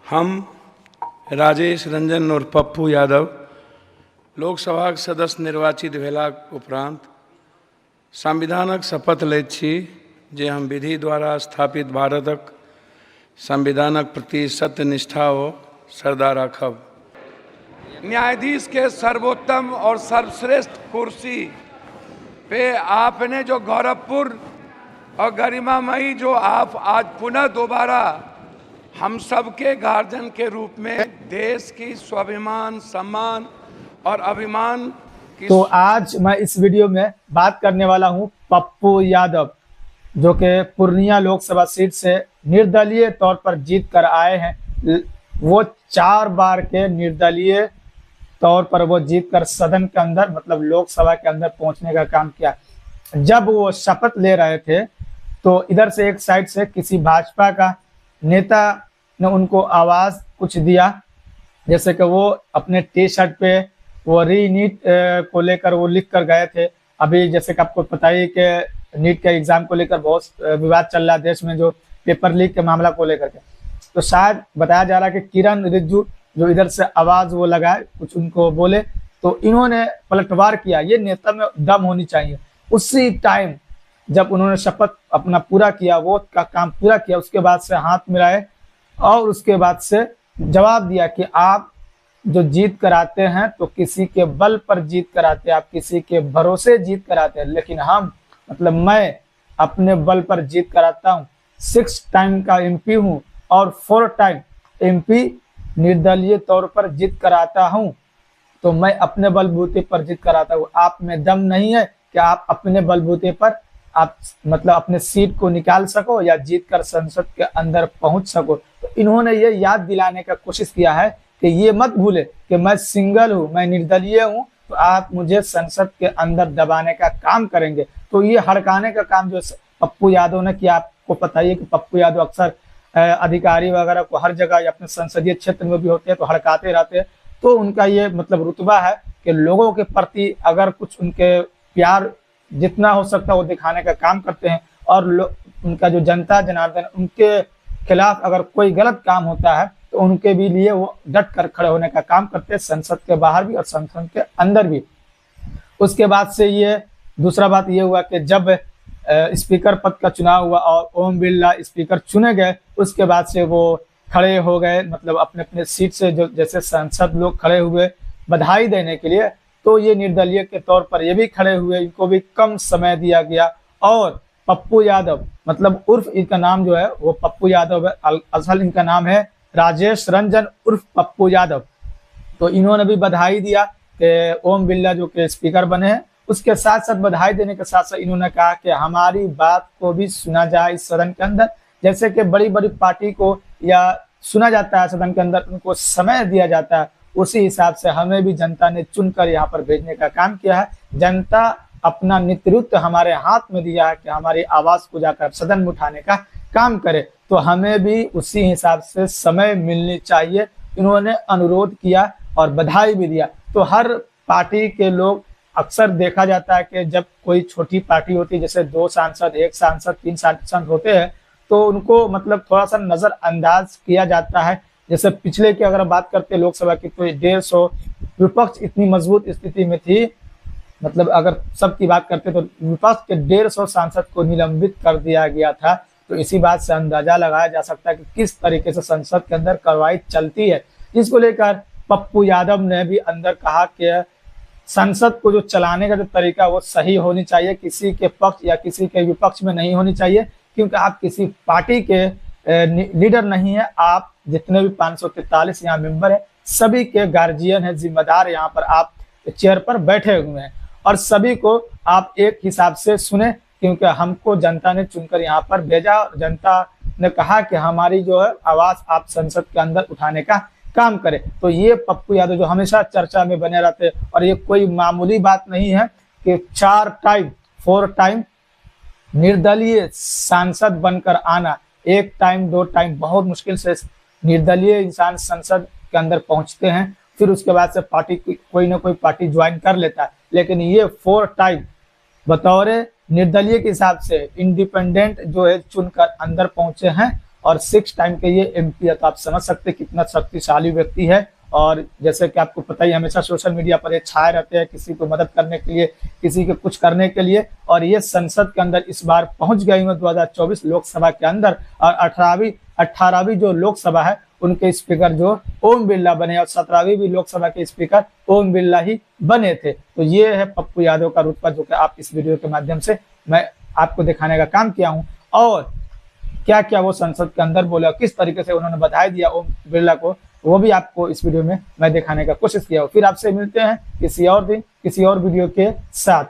हम राजेश रंजन और पप्पू यादव लोकसभा सदस्य निर्वाचित भेलाक उपरांत संविधानक शपथ लैत छी जे हम विधि द्वारा स्थापित भारतक संविधानक प्रति सत्यनिष्ठा व श्रद्धा राखब। न्यायाधीश के सर्वोत्तम और सर्वश्रेष्ठ कुर्सी पे आपने जो गौरवपूर्ण और गरिमामयी जो आप आज पुनः दोबारा हम सबके गार्जियन के रूप में देश की स्वाभिमान, सम्मान और अभिमान की। तो आज मैं इस वीडियो में बात करने वाला हूं पप्पू यादव, जो कि पूर्णिया लोकसभा सीट से निर्दलीय तौर पर जीत कर आए हैं। वो 4 बार के निर्दलीय तौर पर वो जीत कर सदन के अंदर मतलब लोकसभा के अंदर पहुंचने का काम किया। जब वो शपथ ले रहे थे तो इधर से एक साइड से किसी भाजपा का नेता ने उनको आवाज कुछ दिया, जैसे कि वो अपने टी शर्ट पे वो नीट को लेकर वो लिख कर गए थे। अभी जैसे कि आपको पता ही कि नीट के एग्जाम को लेकर बहुत विवाद चल रहा है देश में, जो पेपर लीक के मामला को लेकर के। तो शायद बताया जा रहा है कि किरण रिजिजू जो इधर से आवाज वो लगाए, कुछ उनको बोले, तो इन्होंने पलटवार किया। ये नेता में दम होनी चाहिए। उसी टाइम जब उन्होंने शपथ अपना पूरा किया, वो का काम पूरा किया, उसके बाद से हाथ मिलाए और उसके बाद से जवाब दिया कि आप जो जीत कराते हैं तो किसी के बल पर जीत कराते हैं, आप किसी के भरोसे जीत कराते हैं, लेकिन हम मतलब मैं अपने बल पर जीत कराता हूँ। 6 टाइम का एमपी हूँ और 4 टाइम एमपी निर्दलीय तौर पर जीत कराता हूँ, तो मैं अपने बलबूते पर जीत कराता हूँ। आप में दम नहीं है कि आप अपने बलबूते पर आप मतलब अपने सीट को निकाल सको या जीत कर संसद के अंदर पहुंच सको। तो इन्होंने ये याद दिलाने का कोशिश किया है कि ये मत भूले कि मैं सिंगल हूँ, मैं निर्दलीय हूँ, तो आप मुझे संसद के अंदर दबाने का काम करेंगे। तो ये हड़काने का काम जो पप्पू यादव ने किया, आपको पता ही है कि पप्पू यादव अक्सर अधिकारी वगैरह को हर जगह अपने संसदीय क्षेत्र में भी होते हैं तो हड़काते रहते हैं। तो उनका ये मतलब रुतबा है कि लोगों के प्रति अगर कुछ उनके प्यार जितना हो सकता है वो दिखाने का काम करते हैं, और उनका जो जनता जनार्दन उनके खिलाफ अगर कोई गलत काम होता है तो उनके भी लिए वो डट कर खड़े होने का काम करते हैं, संसद के बाहर भी और संसद के अंदर भी। उसके बाद से ये दूसरा बात ये हुआ कि जब स्पीकर पद का चुनाव हुआ और ओम बिरला स्पीकर चुने गए, उसके बाद से वो खड़े हो गए मतलब अपने अपने सीट से, जो जैसे सांसद लोग खड़े हुए बधाई देने के लिए, तो ये निर्दलीय के तौर पर ये भी खड़े हुए, इनको भी कम समय दिया गया। और पप्पू यादव मतलब उर्फ इनका नाम जो है वो पप्पू यादव है, असल इनका नाम है राजेश रंजन उर्फ पप्पू यादव। तो इन्होंने भी बधाई दिया कि ओम बिरला जो के स्पीकर बने हैं। उसके साथ साथ बधाई देने के साथ साथ इन्होंने कहा कि हमारी बात को भी सुना जाए इस सदन के अंदर। जैसे कि बड़ी बड़ी पार्टी को या सुना जाता है सदन के अंदर, उनको समय दिया जाता है, उसी हिसाब से हमें भी जनता ने चुनकर यहाँ पर भेजने का काम किया है। जनता अपना नेतृत्व हमारे हाथ में दिया है कि हमारी आवाज को जाकर सदन में उठाने का काम करे, तो हमें भी उसी हिसाब से समय मिलनी चाहिए। इन्होंने अनुरोध किया और बधाई भी दिया। तो हर पार्टी के लोग अक्सर देखा जाता है कि जब कोई छोटी पार्टी होती है, जैसे 2 सांसद, 1 सांसद, 3 सांसद होते हैं, तो उनको मतलब थोड़ा सा नजरअंदाज किया जाता है। जैसे पिछले की अगर बात करते लोकसभा की तो 150 विपक्ष इतनी मजबूत स्थिति में थी, मतलब अगर सबकी बात करते तो विपक्ष के 150 सांसद को निलंबित कर दिया गया था। तो इसी बात से अंदाजा लगाया जा सकता है कि किस तरीके से संसद के अंदर कार्रवाई चलती है। इसको लेकर पप्पू यादव ने भी अंदर कहा कि संसद को जो चलाने का जो तरीका वो सही होनी चाहिए, किसी के पक्ष या किसी के विपक्ष में नहीं होनी चाहिए, क्योंकि आप किसी पार्टी के लीडर नहीं है। आप जितने भी 543 यहाँ मेंबर है सभी के गार्जियन है, जिम्मेदार यहाँ पर आप चेयर पर बैठे हुए हैं, और सभी को आप एक हिसाब से सुने, क्योंकि हमको जनता ने चुनकर यहाँ पर भेजा। जनता ने कहा कि हमारी जो है आवाज आप संसद के अंदर उठाने का काम करे। तो ये पप्पू यादव जो हमेशा चर्चा में बने रहते, और ये कोई मामूली बात नहीं है कि 4 टाइम निर्दलीय सांसद बनकर आना, 1 टाइम 2 टाइम बहुत मुश्किल से निर्दलीय इंसान संसद के अंदर पहुंचते हैं, फिर उसके बाद से पार्टी कोई ना कोई पार्टी ज्वाइन कर लेता है। लेकिन ये 4 टाइम बतौर निर्दलीय के हिसाब से इंडिपेंडेंट जो है चुनकर अंदर पहुंचे हैं, और 6 टाइम के ये MP है। तो आप समझ सकते हैं कितना शक्तिशाली व्यक्ति है। और जैसे कि आपको पता ही, हमेशा सोशल मीडिया पर ये छाए रहते हैं किसी को मदद करने के लिए, किसी के कुछ करने के लिए। और ये संसद के अंदर इस बार पहुंच गई है 2024 लोकसभा के अंदर। और 18वीं जो लोकसभा है उनके स्पीकर जो ओम बिरला बने, और 17वीं भी लोकसभा के स्पीकर ओम बिरला ही बने थे। तो ये है पप्पू यादव का रुतबा, जो कि आप इस वीडियो के माध्यम से मैं आपको दिखाने का काम किया हूँ। और क्या क्या वो संसद के अंदर बोले और किस तरीके से उन्होंने बधाई दिया ओम बिरला को, वो भी आपको इस वीडियो में मैं दिखाने का कोशिश किया हूँ। फिर आपसे मिलते हैं किसी और दिन किसी और वीडियो के साथ।